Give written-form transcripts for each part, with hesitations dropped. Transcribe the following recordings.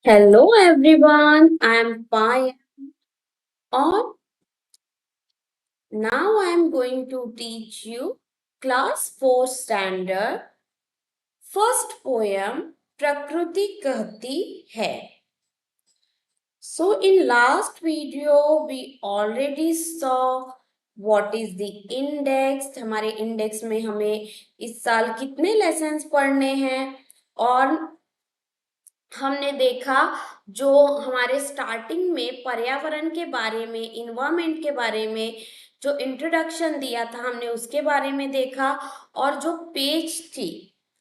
Hello everyone, I am Paya or now I am going to teach you class 4 standard first poem प्रकृति कहती है. So in last video we already saw what is the index. हमारे index में हमें इस साल कितने lessons पढ़ने हैं और हमने देखा जो हमारे स्टार्टिंग में पर्यावरण के बारे में इन्वायरमेंट के बारे में जो इंट्रोडक्शन दिया था हमने उसके बारे में देखा और जो पेज थी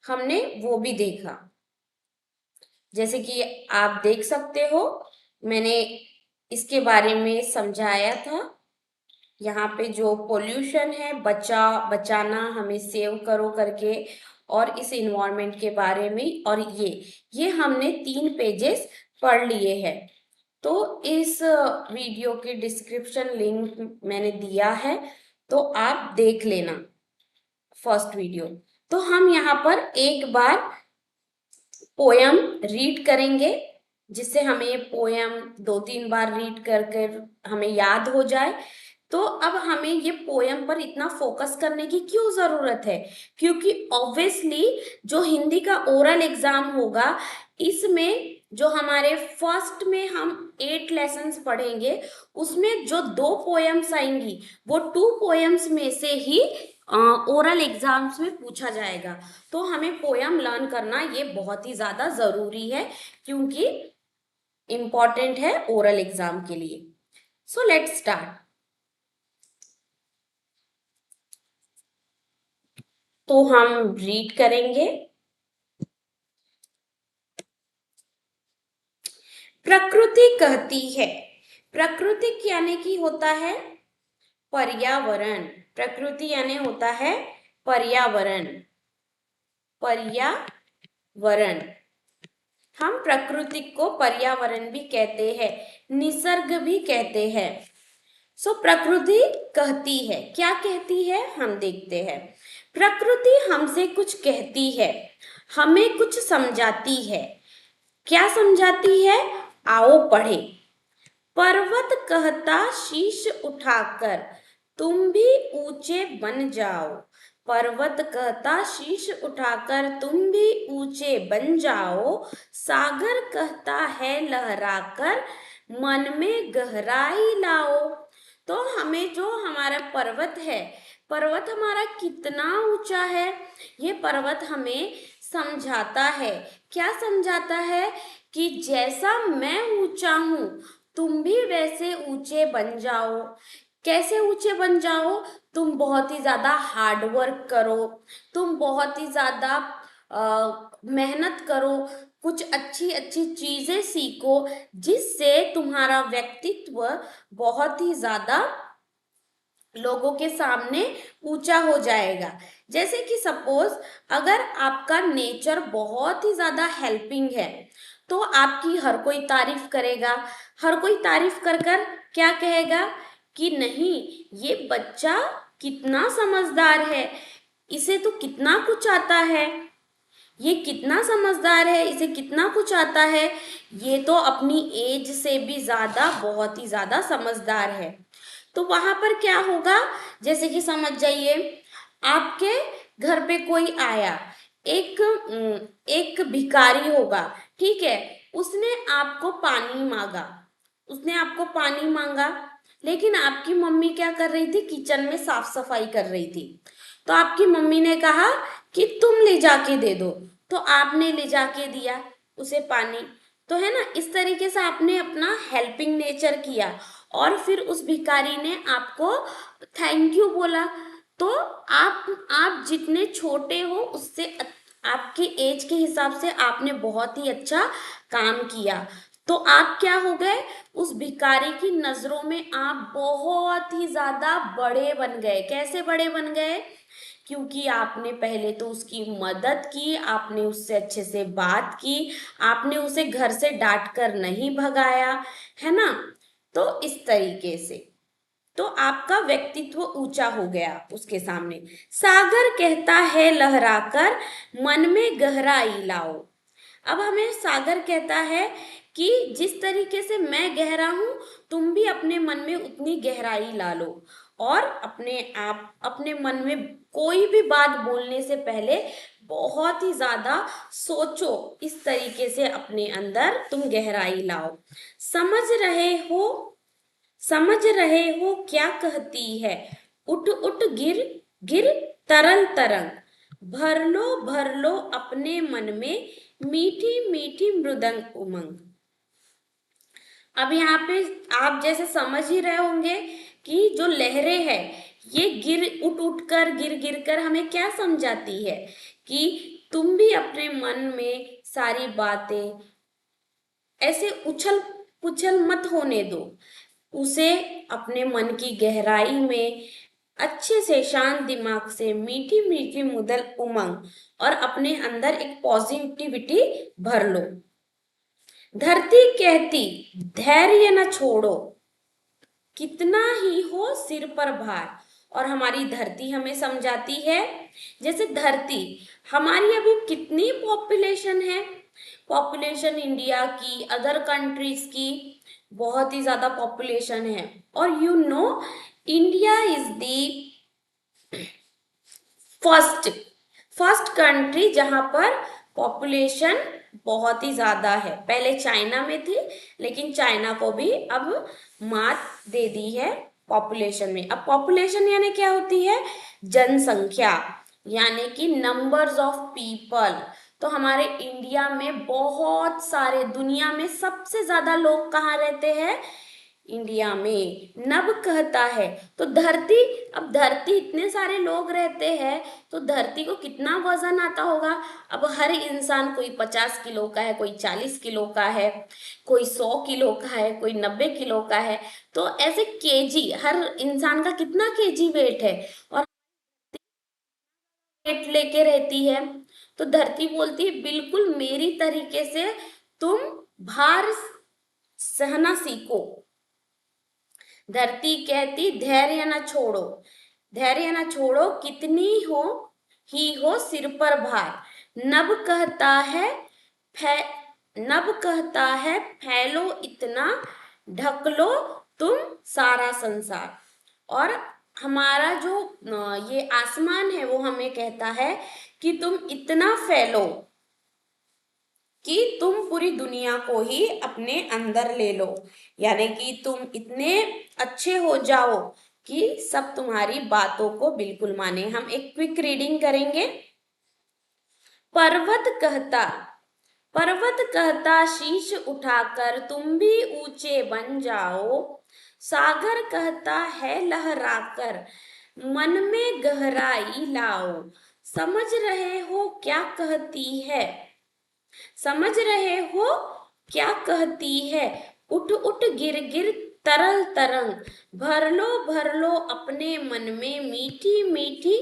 हमने वो भी देखा. जैसे कि आप देख सकते हो मैंने इसके बारे में समझाया था. यहाँ पे जो पोल्यूशन है बचाना हमें सेव करो करके और इस इन्वायरमेंट के बारे में और ये हमने 3 पेजेस पढ़ लिए हैं. तो इस वीडियो के डिस्क्रिप्शन लिंक मैंने दिया है तो आप देख लेना फर्स्ट वीडियो. तो हम यहाँ पर एक बार पोयम रीड करेंगे जिससे हमें ये पोयम 2-3 बार रीड करके हमें याद हो जाए. तो अब हमें ये पोयम पर इतना फोकस करने की क्यों जरूरत है, क्योंकि ऑब्वियसली जो हिंदी का ओरल एग्जाम होगा इसमें जो हमारे फर्स्ट में हम 8 लेसन्स पढ़ेंगे उसमें जो 2 पोयम्स आएंगी वो 2 पोयम्स में से ही ओरल एग्जाम्स में पूछा जाएगा. तो हमें पोयम लर्न करना ये बहुत ही ज्यादा जरूरी है क्योंकि इम्पॉर्टेंट है ओरल एग्जाम के लिए. So let's start. तो हम रीड करेंगे. प्रकृति कहती है. प्रकृति यानी कि होता है पर्यावरण. प्रकृति यानी होता है पर्यावरण. पर्यावरण हम प्रकृति को पर्यावरण भी कहते हैं, निसर्ग भी कहते हैं. सो प्रकृति कहती है. क्या कहती है हम देखते हैं. प्रकृति हमसे कुछ कहती है, हमें कुछ समझाती है. क्या समझाती है आओ पढ़े. पर्वत कहता शीश उठाकर तुम भी ऊंचे बन जाओ. पर्वत कहता शीश उठाकर तुम भी ऊंचे बन जाओ. सागर कहता है लहराकर मन में गहराई लाओ. तो हमें जो हमारा पर्वत है, पर्वत हमारा कितना ऊंचा है ये पर्वत हमें समझाता है. क्या समझाता है कि जैसा मैं ऊंचा हूं तुम भी वैसे ऊंचे बन जाओ. कैसे ऊंचे बन जाओ. तुम बहुत ही ज्यादा हार्ड वर्क करो, तुम बहुत ही ज्यादा मेहनत करो, कुछ अच्छी अच्छी चीजें सीखो जिससे तुम्हारा व्यक्तित्व बहुत ही ज्यादा लोगों के सामने ऊंचा हो जाएगा. जैसे कि सपोज अगर आपका नेचर बहुत ही ज्यादा हेल्पिंग है तो आपकी हर कोई तारीफ करेगा. हर कोई तारीफ कर कर क्या कहेगा कि नहीं ये बच्चा कितना समझदार है, इसे तो कितना कुछ आता है, ये कितना समझदार है, इसे कितना कुछ आता है, ये तो अपनी एज से भी ज्यादा बहुत ही ज्यादा समझदार है. तो वहां पर क्या होगा, जैसे कि समझ जाइए आपके घर पे कोई आया, एक एक भिखारी होगा, ठीक है. उसने आपको पानी मांगा, उसने आपको पानी मांगा, लेकिन आपकी मम्मी क्या कर रही थी, किचन में साफ सफाई कर रही थी. तो आपकी मम्मी ने कहा कि तुम ले जाके दे दो. तो आपने ले जाके दिया उसे पानी. तो है ना, इस तरीके से आपने अपना हेल्पिंग नेचर किया और फिर उस भिखारी ने आपको थैंक यू बोला. तो आप जितने छोटे हो उससे आपकी एज के हिसाब से आपने बहुत ही अच्छा काम किया. तो आप क्या हो गए, उस भिखारी की नजरों में आप बहुत ही ज्यादा बड़े बन गए. कैसे बड़े बन गए, क्योंकि आपने पहले तो उसकी मदद की, आपने उससे अच्छे से बात की, आपने उसे घर से डांट कर नहीं भगाया, है ना. तो इस तरीके से तो आपका व्यक्तित्व ऊंचा हो गया उसके सामने. सागर कहता है लहराकर मन में गहराई लाओ. अब हमें सागर कहता है कि जिस तरीके से मैं गहरा हूं, तुम भी अपने मन में उतनी गहराई ला लो और अपने मन में कोई भी बात बोलने से पहले बहुत ही ज्यादा सोचो, इस तरीके से अपने अंदर तुम गहराई लाओ। समझ रहे हो समझ रहे हो क्या कहती है, उठ उठ गिर गिर तरल तरंग, भर लो अपने मन में मीठी मीठी मृदंग उमंग। अब यहाँ पे आप जैसे समझ ही रहे होंगे कि जो लहरें हैं ये उठ उठ कर गिर कर हमें क्या समझाती है कि तुम भी अपने मन में सारी बातें ऐसे उछल पुछल मत होने दो, उसे अपने मन की गहराई में अच्छे से शांत दिमाग से मीठी मीठी मुदल उमंग और अपने अंदर एक पॉजिटिविटी भर लो। धरती कहती धैर्य न छोड़ो, कितना ही हो सिर पर भार। और हमारी धरती हमें समझाती है, जैसे धरती हमारी अभी कितनी पॉपुलेशन है, पॉपुलेशन इंडिया की, अदर कंट्रीज की बहुत ही ज्यादा पॉपुलेशन है। और you know India is the first country जहां पर पॉपुलेशन बहुत ही ज्यादा है। पहले चाइना में थी, लेकिन चाइना को भी अब मात दे दी है पॉपुलेशन में। अब पॉपुलेशन यानी क्या होती है, जनसंख्या, यानी कि नंबर्स ऑफ पीपल। तो हमारे इंडिया में बहुत सारे, दुनिया में सबसे ज्यादा लोग कहाँ रहते हैं, इंडिया में। नभ कहता है, तो धरती, अब धरती इतने सारे लोग रहते हैं तो धरती को कितना वजन आता होगा। अब हर इंसान, कोई 50 किलो का है, कोई 40 किलो का है, कोई 100 किलो का है, कोई 90 किलो का है। तो ऐसे केजी, हर इंसान का कितना केजी वेट है और वेट लेके रहती है। तो धरती बोलती है बिल्कुल मेरी तरीके से तुम भार सहना सीखो। धरती कहती धैर्य न छोड़ो, धैर्य न छोड़ो, कितनी हो सिर पर भार। नभ कहता है फैलो इतना, ढक लो तुम सारा संसार। और हमारा जो ये आसमान है वो हमें कहता है कि तुम इतना फैलो कि तुम पूरी दुनिया को ही अपने अंदर ले लो, यानी कि तुम इतने अच्छे हो जाओ कि सब तुम्हारी बातों को बिल्कुल माने। हम एक क्विक रीडिंग करेंगे। पर्वत कहता शीश उठाकर तुम भी ऊंचे बन जाओ। सागर कहता है लहराकर मन में गहराई लाओ। समझ रहे हो क्या कहती है, समझ रहे हो क्या कहती है, उठ उठ गिर गिर तरल तरंग, भर लो अपने मन में मीठी मीठी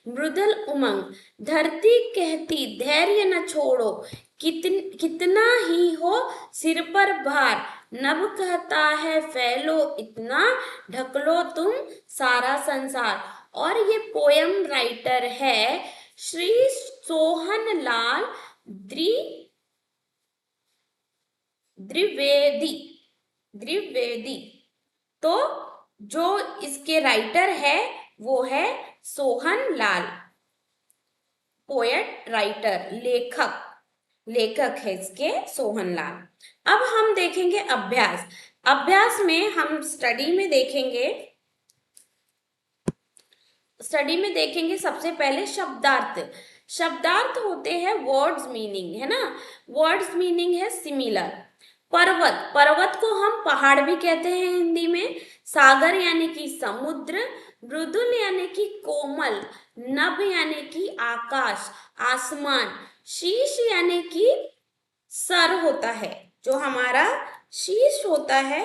मृदुल उमंग। धरती कहती धैर्य न छोड़ो, कितना ही हो सिर पर भार। नभ कहता है फैलो इतना, ढक लो तुम सारा संसार। और ये पोयम राइटर है श्री सोहन लाल द्विवेदी। तो जो इसके राइटर है वो है सोहन लाल, पोएट राइटर, लेखक है इसके सोहन लाल। अब हम देखेंगे अभ्यास में हम स्टडी में देखेंगे सबसे पहले शब्दार्थ होते हैं वर्ड्स मीनिंग, है ना। वर्ड्स मीनिंग है सिमिलर। पर्वत को हम पहाड़ भी कहते हैं हिंदी में। सागर यानी कि समुद्र, मृदुल यानी कि कोमल, नभ यानी कि आकाश, आसमान, शीश यानी कि सर होता है, जो हमारा शीश होता है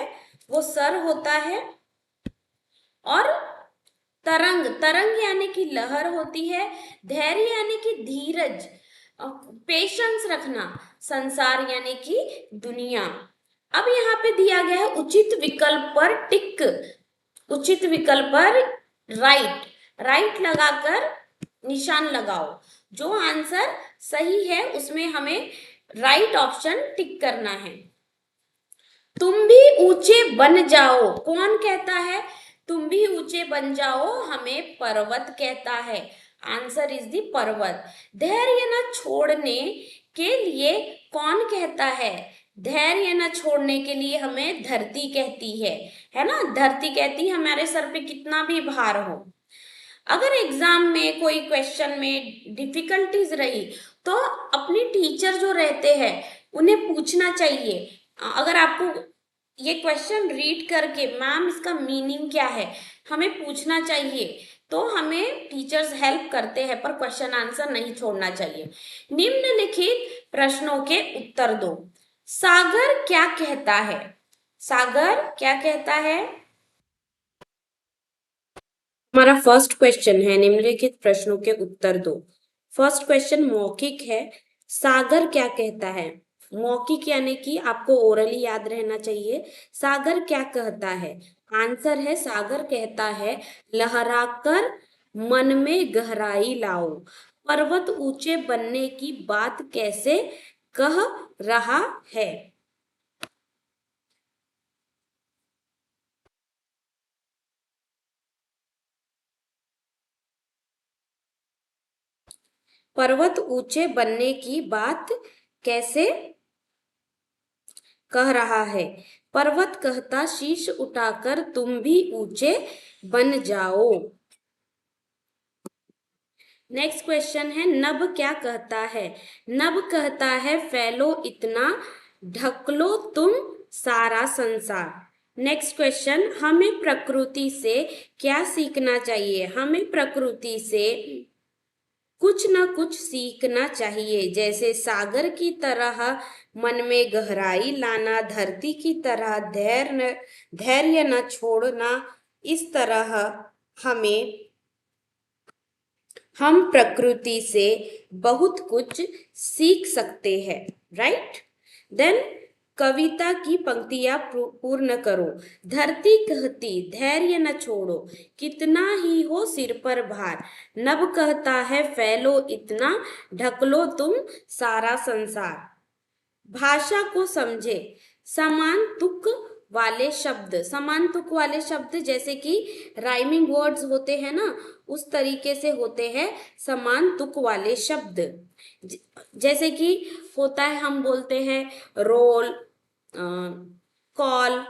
वो सर होता है। और तरंग यानी कि लहर होती है। धैर्य यानी कि धीरज, पेशेंस रखना। संसार यानी कि दुनिया। अब यहाँ पे दिया गया है उचित विकल्प पर टिक, उचित विकल्प पर राइट लगाकर निशान लगाओ। जो आंसर सही है उसमें हमें राइट ऑप्शन टिक करना है। तुम भी ऊंचे बन जाओ, कौन कहता है? तुम भी ऊंचे बन जाओ, हमें पर्वत कहता है। आंसर इज दी पर्वत। धैर्य न छोड़ने के लिए कौन कहता है? धैर्य न छोड़ने के लिए हमें धरती कहती है ना? धरती कहती है हमारे सर पे कितना भी भार हो। अगर एग्जाम में कोई क्वेश्चन में डिफिकल्टीज रही तो अपने टीचर जो रहते हैं उन्हें पूछना चाहिए। अगर आपको ये क्वेश्चन रीड करके मैम इसका मीनिंग क्या है, हमें पूछना चाहिए। तो हमें टीचर्स हेल्प करते हैं, पर क्वेश्चन आंसर नहीं छोड़ना चाहिए। निम्नलिखित प्रश्नों के उत्तर दो। सागर क्या कहता है? सागर क्या कहता है? हमारा फर्स्ट क्वेश्चन है, निम्नलिखित प्रश्नों के उत्तर दो। फर्स्ट क्वेश्चन मौखिक है। सागर क्या कहता है? मौखिक यानी कि आपको ओरली याद रहना चाहिए। सागर क्या कहता है? आंसर है सागर कहता है लहराकर मन में गहराई लाओ। पर्वत ऊंचे बनने की बात कैसे कह रहा है? पर्वत ऊंचे बनने की बात कैसे कह रहा है? पर्वत कहता शीश उठाकर तुम भी ऊंचे बन जाओ। नेक्स्ट क्वेश्चन है नभ क्या कहता है? नभ कहता है फैलो इतना, ढक लो तुम सारा संसार। नेक्स्ट क्वेश्चन हमें प्रकृति से क्या सीखना चाहिए? हमें प्रकृति से कुछ न कुछ सीखना चाहिए, जैसे सागर की तरह मन में गहराई लाना, धरती की तरह धैर्य न छोड़ना। इस तरह हम प्रकृति से बहुत कुछ सीख सकते हैं। राइट। देन कविता की पंक्तियां पूर्ण करो। धरती कहती धैर्य न छोड़ो, कितना ही हो सिर पर भार। नभ कहता है फैलो इतना, ढक लो तुम सारा संसार। भाषा को समझे। समान तुक वाले शब्द, समान तुक वाले शब्द जैसे कि राइमिंग वर्ड्स होते हैं ना, उस तरीके से होते हैं समान तुक वाले शब्द। जैसे कि होता है, हम बोलते हैं रोल, कॉल,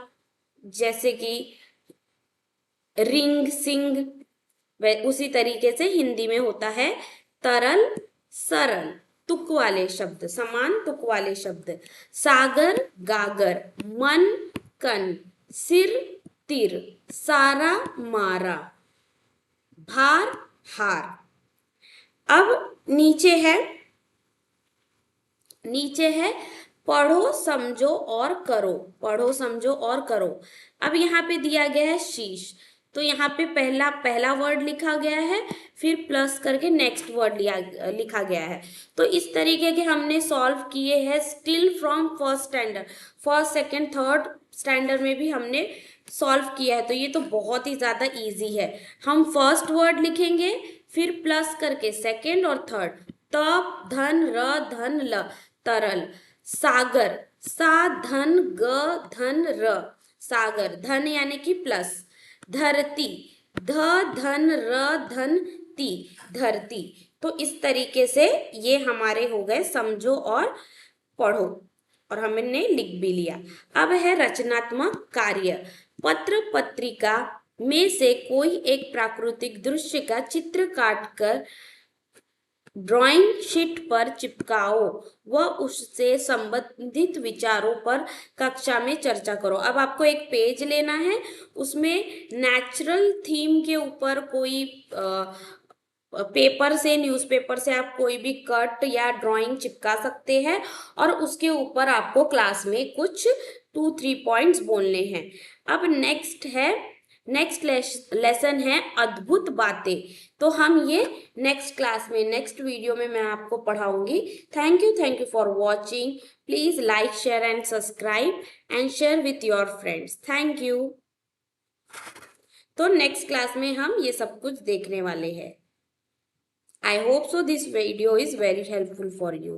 जैसे कि रिंग, सिंग, उसी तरीके से हिंदी में होता है तरल, सरल। तुक वाले शब्द, समान तुक वाले शब्द। सागर, गागर, मन, कन, सिर, तिर, सारा, मारा, भार, हार। अब नीचे है पढ़ो समझो और करो। पढ़ो समझो और करो। अब यहाँ पे दिया गया है शीश, तो यहाँ पे पहला वर्ड लिखा गया है, फिर प्लस करके नेक्स्ट वर्ड लिखा गया है। तो इस तरीके के हमने सॉल्व किए हैं still from first standard. First, second, third standard में भी हमने सॉल्व किया है, तो ये तो बहुत ही ज़्यादा इजी है। हम फर्स्ट वर्ड लिखेंगे, फिर प्लस करके सेकंड और थर्ड। तप, धन, र, धन, ल, तरल। सागर, सा, धन, ग, धन, र, सागर। धन यानी कि प्लस। धरती, ध, धन, र, धन, ती, धरती। तो इस तरीके से ये हमारे हो गए समझो और पढ़ो, और हमने लिख भी लिया। अब है रचनात्मक कार्य। पत्र पत्रिका में से कोई एक प्राकृतिक दृश्य का चित्र काटकर ड्राइंग शीट पर चिपकाओ व उससे संबंधित विचारों पर कक्षा में चर्चा करो। अब आपको एक पेज लेना है, उसमें नेचुरल थीम के ऊपर कोई पेपर से, न्यूज़पेपर से आप कोई भी कट या ड्राइंग चिपका सकते हैं, और उसके ऊपर आपको क्लास में कुछ 2-3 पॉइंट्स बोलने हैं। अब नेक्स्ट लेसन है अद्भुत बातें। तो हम ये नेक्स्ट क्लास में, नेक्स्ट वीडियो में मैं आपको पढ़ाऊंगी। Thank you for watching. Please like, share and subscribe and share with your friends. Thank you. तो नेक्स्ट क्लास में हम ये सब कुछ देखने वाले हैं। I hope so this video is very helpful for you.